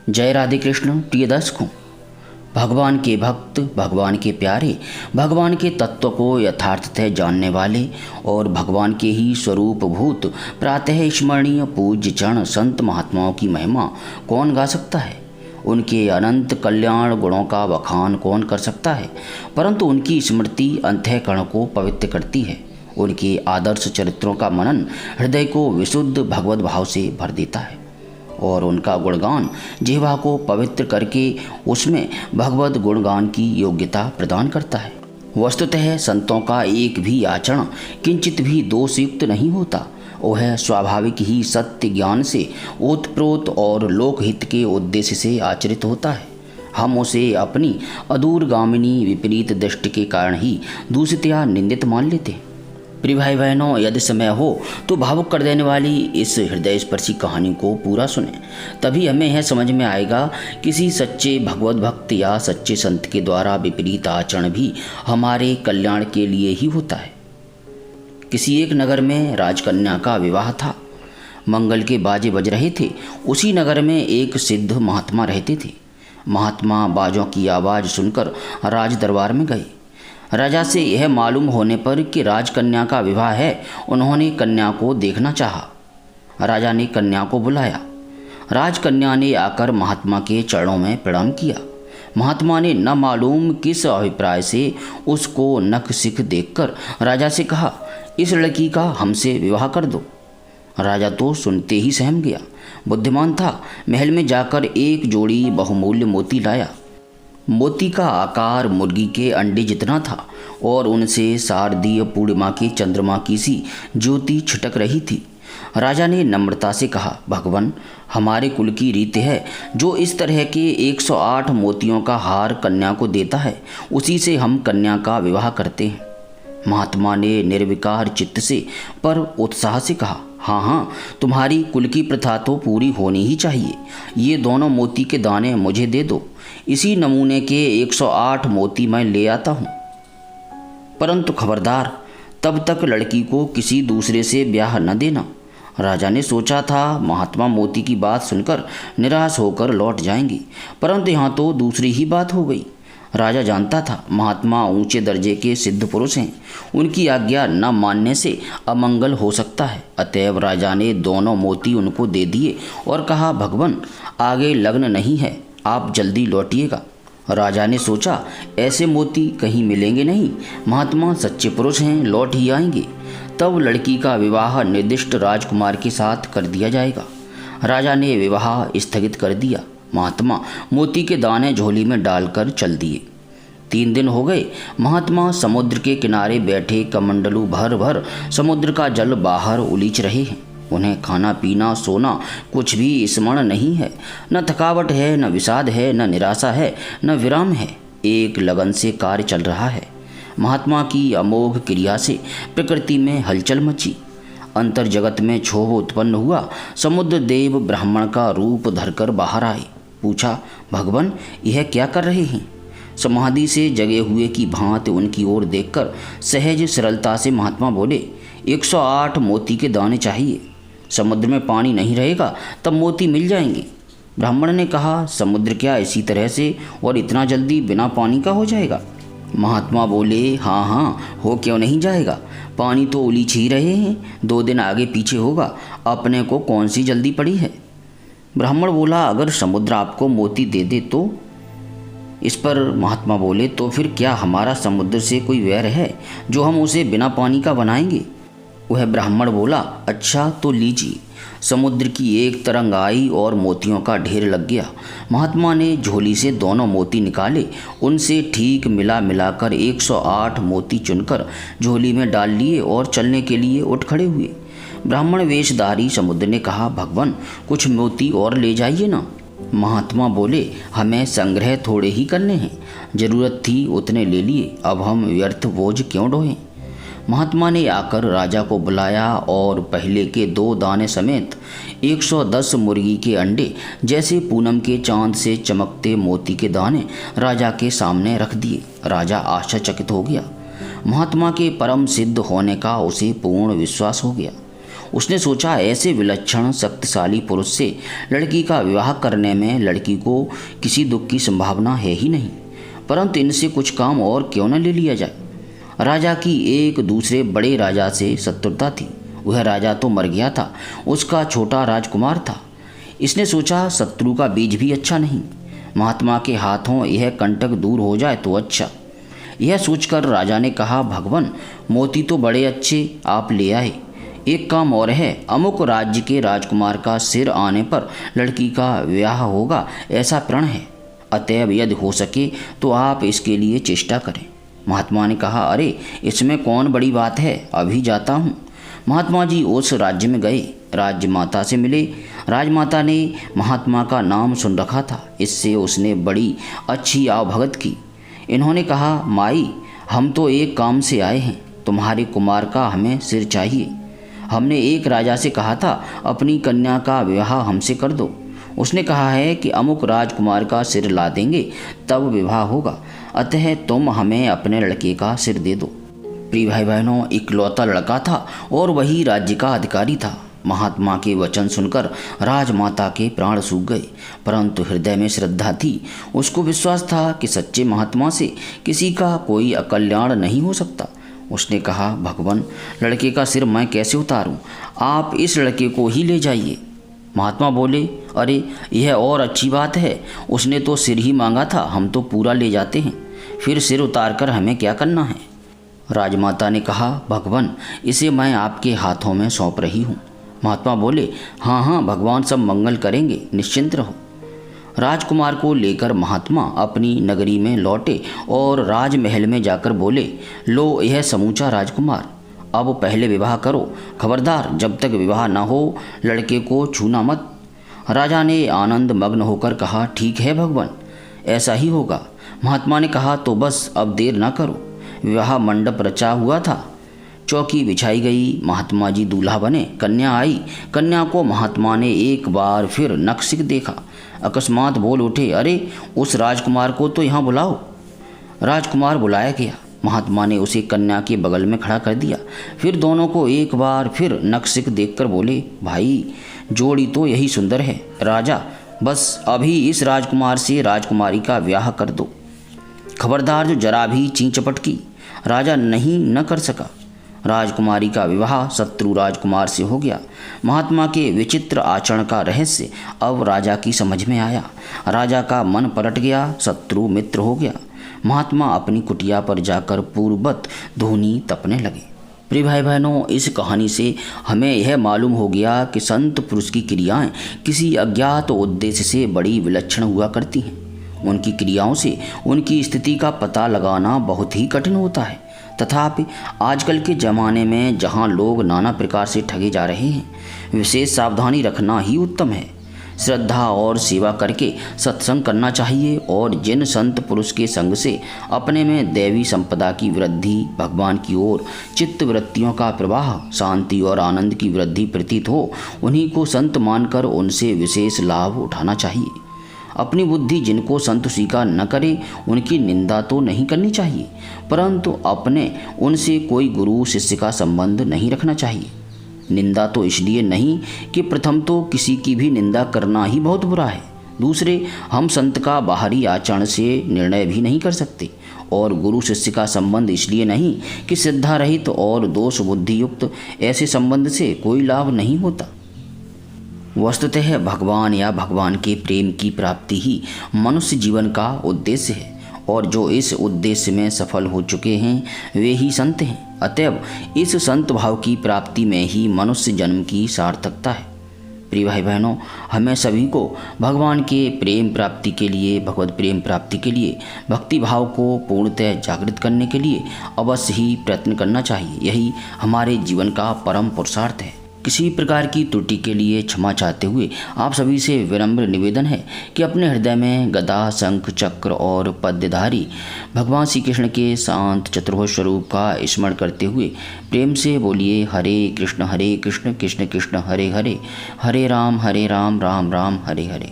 जय राधे कृष्ण। प्रिय दर्शकों, भगवान के भक्त, भगवान के प्यारे, भगवान के तत्व को यथार्थतः जानने वाले और भगवान के ही स्वरूप भूत प्रातः स्मरणीय पूज्य चरण संत महात्माओं की महिमा कौन गा सकता है। उनके अनंत कल्याण गुणों का बखान कौन कर सकता है, परंतु उनकी स्मृति अंतःकरण को पवित्र करती है। उनके आदर्श चरित्रों का मनन हृदय को विशुद्ध भगवत भाव से भर देता है और उनका गुणगान जिह्वा को पवित्र करके उसमें भगवत गुणगान की योग्यता प्रदान करता है। वस्तुतः संतों का एक भी आचरण किंचित भी दोषयुक्त नहीं होता। वह स्वाभाविक ही सत्य ज्ञान से ओतप्रोत और लोकहित के उद्देश्य से आचरित होता है। हम उसे अपनी अदूरगामिनी विपरीत दृष्टि के कारण ही दूषित या निंदित मान लेते हैं। प्रिय भाई बहनों, यदि समय हो तो भावुक कर देने वाली इस हृदय स्पर्शी कहानी को पूरा सुने, तभी हमें यह समझ में आएगा किसी सच्चे भगवत भक्त या सच्चे संत के द्वारा विपरीत आचरण भी हमारे कल्याण के लिए ही होता है। किसी एक नगर में राजकन्या का विवाह था। मंगल के बाजे बज रहे थे। उसी नगर में एक सिद्ध महात्मा रहते थे। महात्मा बाजों की आवाज़ सुनकर राज दरबार में गए। राजा से यह मालूम होने पर कि राजकन्या का विवाह है, उन्होंने कन्या को देखना चाहा। राजा ने कन्या को बुलाया। राजकन्या ने आकर महात्मा के चरणों में प्रणाम किया। महात्मा ने न मालूम किस अभिप्राय से उसको नख सिख देखकर राजा से कहा, इस लड़की का हमसे विवाह कर दो। राजा तो सुनते ही सहम गया। बुद्धिमान था। महल में जाकर एक जोड़ी बहुमूल्य मोती लाया। मोती का आकार मुर्गी के अंडे जितना था और उनसे शारदीय पूर्णिमा के चंद्रमा की सी ज्योति छिटक रही थी। राजा ने नम्रता से कहा, भगवान, हमारे कुल की रीत है, जो इस तरह के 108 मोतियों का हार कन्या को देता है, उसी से हम कन्या का विवाह करते हैं। महात्मा ने निर्विकार चित्त से पर उत्साह से कहा, हाँ हाँ, तुम्हारी कुल की प्रथा तो पूरी होनी ही चाहिए। ये दोनों मोती के दाने मुझे दे दो। इसी नमूने के 108 मोती मैं ले आता हूँ, परंतु खबरदार, तब तक लड़की को किसी दूसरे से ब्याह न देना। राजा ने सोचा था महात्मा मोती की बात सुनकर निराश होकर लौट जाएंगे, परंतु यहाँ तो दूसरी ही बात हो गई। राजा जानता था महात्मा ऊंचे दर्जे के सिद्ध पुरुष हैं, उनकी आज्ञा न मानने से अमंगल हो सकता है। अतएव राजा ने दोनों मोती उनको दे दिए और कहा, भगवान, आगे लग्न नहीं है, आप जल्दी लौटिएगा। राजा ने सोचा ऐसे मोती कहीं मिलेंगे नहीं, महात्मा सच्चे पुरुष हैं, लौट ही आएंगे। तब लड़की का विवाह निर्दिष्ट राजकुमार के साथ कर दिया जाएगा। राजा ने विवाह स्थगित कर दिया। महात्मा मोती के दाने झोली में डालकर चल दिए। 3 दिन हो गए। महात्मा समुद्र के किनारे बैठे कमंडलू भर भर समुद्र का जल बाहर उलीच रहे हैं। उन्हें खाना पीना सोना कुछ भी स्मरण नहीं है। न थकावट है, न विषाद है, न निराशा है, न विराम है। एक लगन से कार्य चल रहा है। महात्मा की अमोघ क्रिया से प्रकृति में हलचल मची। अंतर जगत में क्षोभ उत्पन्न हुआ। समुद्र देव ब्राह्मण का रूप धरकर बाहर आए। पूछा, भगवान, यह क्या कर रहे हैं? समाधि से जगे हुए की भांति उनकी ओर देखकर सहज सरलता से महात्मा बोले, 108 मोती के दाने चाहिए। समुद्र में पानी नहीं रहेगा तब मोती मिल जाएंगे। ब्राह्मण ने कहा, समुद्र क्या इसी तरह से और इतना जल्दी बिना पानी का हो जाएगा? महात्मा बोले, हाँ हाँ, हो क्यों नहीं जाएगा, पानी तो उलीच ही रहे हैं, 2 दिन आगे पीछे होगा, अपने को कौन सी जल्दी पड़ी है। ब्राह्मण बोला, अगर समुद्र आपको मोती दे दे तो? इस पर महात्मा बोले, तो फिर क्या हमारा समुद्र से कोई वैर है जो हम उसे बिना पानी का बनाएंगे? वह ब्राह्मण बोला, अच्छा तो लीजिए। समुद्र की एक तरंग आई और मोतियों का ढेर लग गया। महात्मा ने झोली से दोनों मोती निकाले, उनसे ठीक मिलाकर 108 मोती चुनकर झोली में डाल लिए और चलने के लिए उठ खड़े हुए। ब्राह्मण वेशधारी समुद्र ने कहा, भगवान, कुछ मोती और ले जाइए ना। महात्मा बोले, हमें संग्रह थोड़े ही करने हैं, जरूरत थी उतने ले लिए, अब हम व्यर्थ बोझ क्यों ढोएं। महात्मा ने आकर राजा को बुलाया और पहले के 2 दाने समेत 110 मुर्गी के अंडे जैसे पूनम के चांद से चमकते मोती के दाने राजा के सामने रख दिए। राजा आश्चर्यचकित हो गया। महात्मा के परम सिद्ध होने का उसे पूर्ण विश्वास हो गया। उसने सोचा, ऐसे विलक्षण शक्तिशाली पुरुष से लड़की का विवाह करने में लड़की को किसी दुख की संभावना है ही नहीं, परंतु इनसे कुछ काम और क्यों न ले लिया जाए। राजा की एक दूसरे बड़े राजा से शत्रुता थी। वह राजा तो मर गया था, उसका छोटा राजकुमार था। इसने सोचा, शत्रु का बीज भी अच्छा नहीं, महात्मा के हाथों यह कंटक दूर हो जाए तो अच्छा। यह सोचकर राजा ने कहा, भगवान, मोती तो बड़े अच्छे आप ले आए, एक काम और है, अमुक राज्य के राजकुमार का सिर आने पर लड़की का विवाह होगा, ऐसा प्रण है। अतएव यदि हो सके तो आप इसके लिए चेष्टा करें। महात्मा ने कहा, अरे इसमें कौन बड़ी बात है, अभी जाता हूँ। महात्मा जी उस राज्य में गए, राजमाता से मिले। राजमाता ने महात्मा का नाम सुन रखा था, इससे उसने बड़ी अच्छी आवभगत की। इन्होंने कहा, माई, हम तो एक काम से आए हैं, तुम्हारे कुमार का हमें सिर चाहिए। हमने एक राजा से कहा था, अपनी कन्या का विवाह हमसे कर दो। उसने कहा है कि अमुक राजकुमार का सिर ला देंगे तब विवाह होगा, अतः तुम हमें अपने लड़के का सिर दे दो। प्रिय भाई बहनों, इकलौता लड़का था और वही राज्य का अधिकारी था। महात्मा के वचन सुनकर राजमाता के प्राण सूख गए, परंतु हृदय में श्रद्धा थी। उसको विश्वास था कि सच्चे महात्मा से किसी का कोई अकल्याण नहीं हो सकता। उसने कहा, भगवान, लड़के का सिर मैं कैसे उतारूं? आप इस लड़के को ही ले जाइए। महात्मा बोले, अरे यह और अच्छी बात है, उसने तो सिर ही मांगा था, हम तो पूरा ले जाते हैं, फिर सिर उतार कर हमें क्या करना है। राजमाता ने कहा, भगवान, इसे मैं आपके हाथों में सौंप रही हूँ। महात्मा बोले, हाँ हाँ, भगवान सब मंगल करेंगे, निश्चिंत रहो। राजकुमार को लेकर महात्मा अपनी नगरी में लौटे और राजमहल में जाकर बोले, लो यह समूचा राजकुमार, अब पहले विवाह करो, खबरदार जब तक विवाह न हो लड़के को छूना मत। राजा ने आनंद मग्न होकर कहा, ठीक है भगवान, ऐसा ही होगा। महात्मा ने कहा, तो बस अब देर ना करो। विवाह मंडप रचा हुआ था, चौकी बिछाई गई, महात्मा जी दूल्हा बने, कन्या आई। कन्या को महात्मा ने एक बार फिर नक्सिक देखा, अकस्मात बोल उठे, अरे उस राजकुमार को तो यहाँ बुलाओ। राजकुमार बुलाया गया, महात्मा ने उसे कन्या के बगल में खड़ा कर दिया, फिर दोनों को एक बार फिर नक्सिक देखकर बोले, भाई जोड़ी तो यही सुंदर है, राजा बस अभी इस राजकुमार से राजकुमारी का ब्याह कर दो। खबरदार जो जरा भी ची चपटकी, राजा नहीं न कर सका। राजकुमारी का विवाह शत्रु राजकुमार से हो गया। महात्मा के विचित्र आचरण का रहस्य अब राजा की समझ में आया। राजा का मन पलट गया, शत्रु मित्र हो गया। महात्मा अपनी कुटिया पर जाकर पूर्ववत धूनी तपने लगे। प्रिय भाई बहनों, इस कहानी से हमें यह मालूम हो गया कि संत पुरुष की क्रियाएं किसी अज्ञात उद्देश्य से बड़ी विलक्षण हुआ करती हैं। उनकी क्रियाओं से उनकी स्थिति का पता लगाना बहुत ही कठिन होता है। तथापि आजकल के ज़माने में जहां लोग नाना प्रकार से ठगे जा रहे हैं, विशेष सावधानी रखना ही उत्तम है। श्रद्धा और सेवा करके सत्संग करना चाहिए और जिन संत पुरुष के संग से अपने में दैवी संपदा की वृद्धि, भगवान की ओर चित्त वृत्तियों का प्रवाह, शांति और आनंद की वृद्धि प्रतीत हो, उन्हीं को संत मानकर उनसे विशेष लाभ उठाना चाहिए। अपनी बुद्धि जिनको संत स्वीकार न करे उनकी निंदा तो नहीं करनी चाहिए, परंतु अपने उनसे कोई गुरु शिष्य का संबंध नहीं रखना चाहिए। निंदा तो इसलिए नहीं कि प्रथम तो किसी की भी निंदा करना ही बहुत बुरा है, दूसरे हम संत का बाहरी आचरण से निर्णय भी नहीं कर सकते, और गुरु शिष्य का संबंध इसलिए नहीं कि श्रद्धा रहित और दोष बुद्धि युक्त ऐसे संबंध से कोई लाभ नहीं होता। वस्तुतः भगवान या भगवान के प्रेम की प्राप्ति ही मनुष्य जीवन का उद्देश्य है, और जो इस उद्देश्य में सफल हो चुके हैं वे ही संत हैं। अतएव इस संत भाव की प्राप्ति में ही मनुष्य जन्म की सार्थकता है। प्रिय भाई बहनों, हमें सभी को भगवान के प्रेम प्राप्ति के लिए, भगवत प्रेम प्राप्ति के लिए, भक्ति भाव को पूर्णतः जागृत करने के लिए अवश्य ही प्रयत्न करना चाहिए। यही हमारे जीवन का परम पुरुषार्थ है। किसी प्रकार की त्रुटि के लिए क्षमा चाहते हुए आप सभी से विनम्र निवेदन है कि अपने हृदय में गदा, शंख, चक्र और पद्यधारी भगवान श्री कृष्ण के शांत चतुर्भुज स्वरूप का स्मरण करते हुए प्रेम से बोलिए, हरे कृष्ण कृष्ण कृष्ण हरे हरे, हरे राम राम राम हरे हरे।